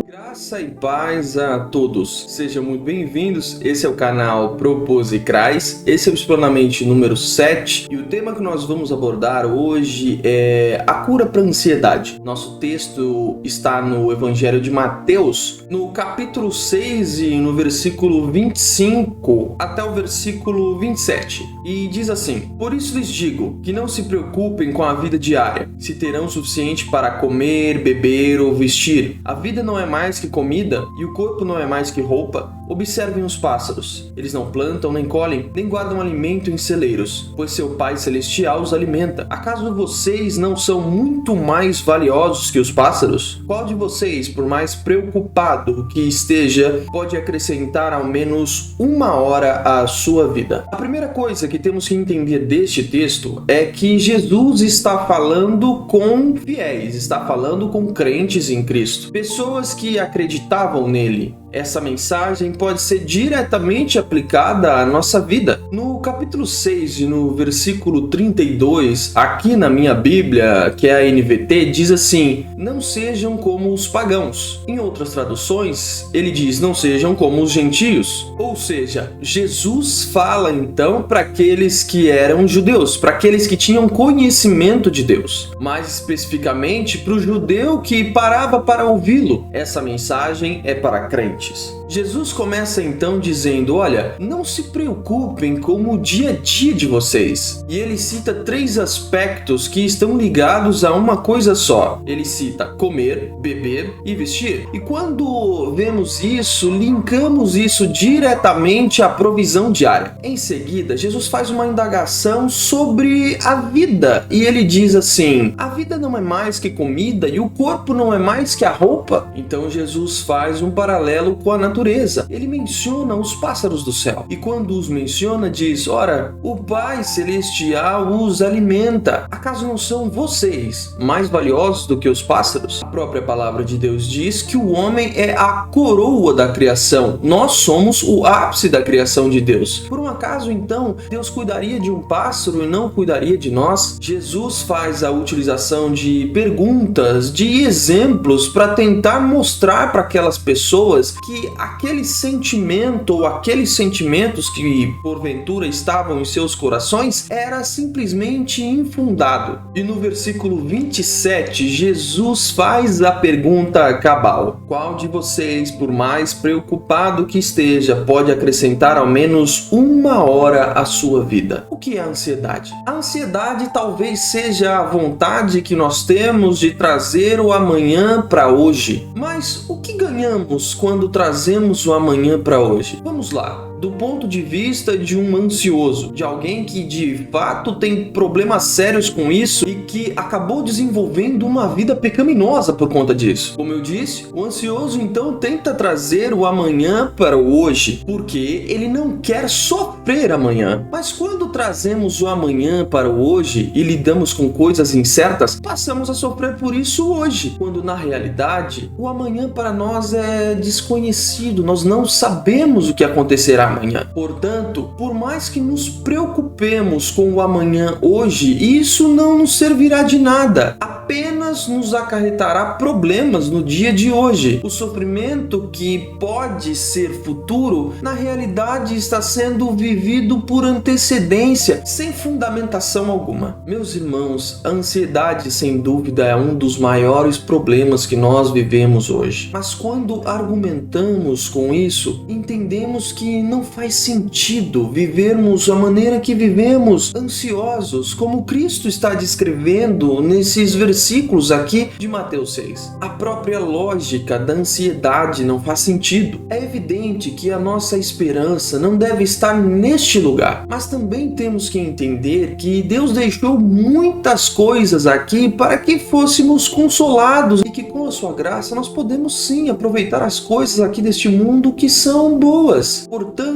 Graça e paz a todos, sejam muito bem-vindos. Esse é o canal Propose e Crais, esse é o Explanamente número 7 e o tema que nós vamos abordar hoje é a cura para a ansiedade. Nosso texto está no Evangelho de Mateus, no capítulo 6 e no versículo 25 até o versículo 27, e diz assim: Por isso lhes digo que não se preocupem com a vida diária, se terão o suficiente para comer, beber ou vestir. A vida não é mais que comida e o corpo não é mais que roupa. Observem os pássaros. Eles não plantam, nem colhem, nem guardam alimento em celeiros, pois seu Pai Celestial os alimenta. Acaso vocês não são muito mais valiosos que os pássaros? Qual de vocês, por mais preocupado que esteja, pode acrescentar ao menos uma hora à sua vida? A primeira coisa que temos que entender deste texto é que Jesus está falando com fiéis, está falando com crentes em Cristo, pessoas que acreditavam nele. Essa mensagem pode ser diretamente aplicada à nossa vida. No capítulo 6 e no versículo 32, aqui na minha Bíblia, que é a NVT, diz assim: não sejam como os pagãos. Em outras traduções, ele diz: não sejam como os gentios. Ou seja, Jesus fala então para aqueles que eram judeus, para aqueles que tinham conhecimento de Deus. Mais especificamente, para o judeu que parava para ouvi-lo. Essa mensagem é para crentes. Jesus começa então dizendo: olha, não se preocupem com o dia a dia de vocês. E ele cita 3 aspectos que estão ligados a uma coisa só. Ele cita comer, beber e vestir. E quando vemos isso, linkamos isso diretamente à provisão diária. Em seguida, Jesus faz uma indagação sobre a vida. E ele diz assim: a vida não é mais que comida e o corpo não é mais que a roupa. Então Jesus faz um paralelo com a natureza. Ele menciona os pássaros do céu. E quando os menciona, diz: ora, o Pai Celestial os alimenta. Acaso não são vocês mais valiosos do que os pássaros? A própria palavra de Deus diz que o homem é a coroa da criação. Nós somos o ápice da criação de Deus. Por um acaso, então, Deus cuidaria de um pássaro e não cuidaria de nós? Jesus faz a utilização de perguntas, de exemplos, para tentar mostrar para aquelas pessoas que aquele sentimento ou aqueles sentimentos que porventura estavam em seus corações era simplesmente infundado. E no versículo 27, Jesus faz a pergunta cabal: qual de vocês, por mais preocupado que esteja, pode acrescentar ao menos uma hora à sua vida? O que é a ansiedade? A ansiedade talvez seja a vontade que nós temos de trazer o amanhã para hoje. Mas o que ganhamos quando trazemos o amanhã para hoje? Vamos lá. Do ponto de vista de um ansioso, de alguém que de fato tem problemas sérios com isso e que acabou desenvolvendo uma vida pecaminosa por conta disso. Como eu disse, o ansioso então tenta trazer o amanhã para o hoje, porque ele não quer sofrer amanhã. Mas quando trazemos o amanhã para o hoje e lidamos com coisas incertas, passamos a sofrer por isso hoje, quando na realidade o amanhã para nós é desconhecido, nós não sabemos o que acontecerá amanhã. Portanto, por mais que nos preocupemos com o amanhã hoje, isso não nos servirá de nada. Apenas nos acarretará problemas no dia de hoje. O sofrimento que pode ser futuro, na realidade está sendo vivido por antecedência, sem fundamentação alguma. Meus irmãos, a ansiedade sem dúvida é um dos maiores problemas que nós vivemos hoje. Mas quando argumentamos com isso, entendemos que não faz sentido vivermos a maneira que vivemos, ansiosos, como Cristo está descrevendo nesses versículos aqui de Mateus 6. A própria lógica da ansiedade não faz sentido. É evidente que a nossa esperança não deve estar neste lugar, mas também temos que entender que Deus deixou muitas coisas aqui para que fôssemos consolados e que com a sua graça nós podemos sim aproveitar as coisas aqui deste mundo que são boas. Portanto,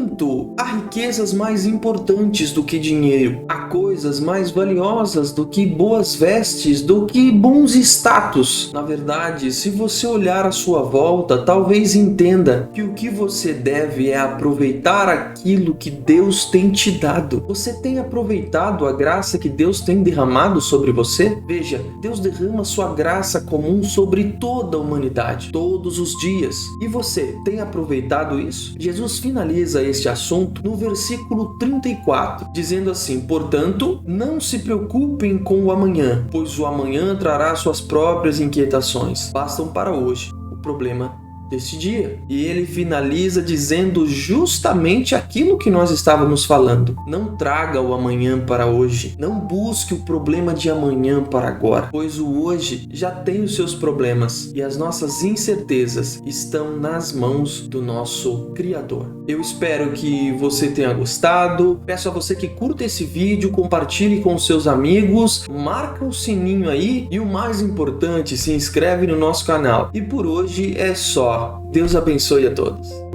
há riquezas mais importantes do que dinheiro, há coisas mais valiosas do que boas vestes, do que bons status. Na verdade, se você olhar à sua volta, talvez entenda que o que você deve é aproveitar aquilo que Deus tem te dado. Você Você tem aproveitado a graça que Deus tem derramado sobre você? Veja, Deus derrama sua graça comum sobre toda a humanidade, todos os dias. E você tem aproveitado isso? Jesus finaliza este assunto no versículo 34, dizendo assim: portanto, não se preocupem com o amanhã, pois o amanhã trará suas próprias inquietações. Bastam para hoje o problema deste dia. E ele finaliza dizendo justamente aquilo que nós estávamos falando. Não traga o amanhã para hoje. Não busque o problema de amanhã para agora, pois o hoje já tem os seus problemas e as nossas incertezas estão nas mãos do nosso Criador. Eu espero que você tenha gostado. Peço a você que curta esse vídeo, compartilhe com seus amigos, marca o sininho aí e o mais importante, se inscreve no nosso canal. E por hoje é só. Deus abençoe a todos.